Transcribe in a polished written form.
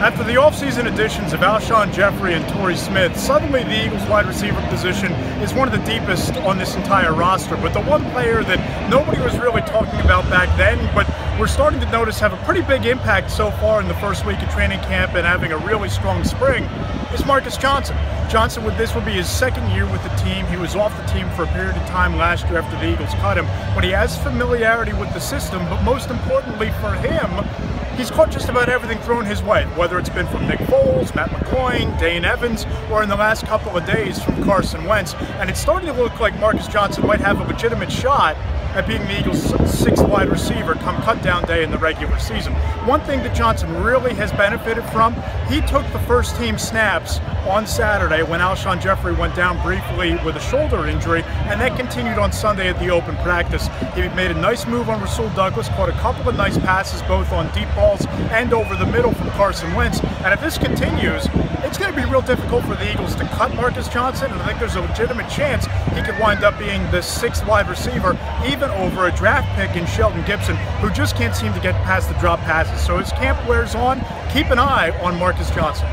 After the offseason additions of Alshon Jeffrey and Torrey Smith, suddenly the Eagles wide receiver position is one of the deepest on this entire roster. But the one player that nobody was really talking about back then, but we're starting to notice have a pretty big impact so far in the first week of training camp and having a really strong spring, is Marcus Johnson. Johnson, this would be his second year with the team. He was off the team for a period of time last year after the Eagles cut him, but he has familiarity with the system. But most importantly for him, he's caught just about everything thrown his way, whether it's been from Nick Foles, Matt McCoy, Dane Evans, or in the last couple of days from Carson Wentz. And it's starting to look like Marcus Johnson might have a legitimate shot at being the Eagles' sixth wide receiver come cut-down day in the regular season. One thing that Johnson really has benefited from, he took the first team snaps on Saturday when Alshon Jeffrey went down briefly with a shoulder injury, and that continued on Sunday at the open practice. He made a nice move on Rasul Douglas, caught a couple of nice passes both on deep balls and over the middle from Carson Wentz. And if this continues, it's going to be real difficult for the Eagles to cut Marcus Johnson, and I think there's a legitimate chance he could wind up being the sixth wide receiver, even over a draft pick in Sheldon Gibson, who just can't seem to get past the drop passes. So as camp wears on, keep an eye on Marcus Johnson.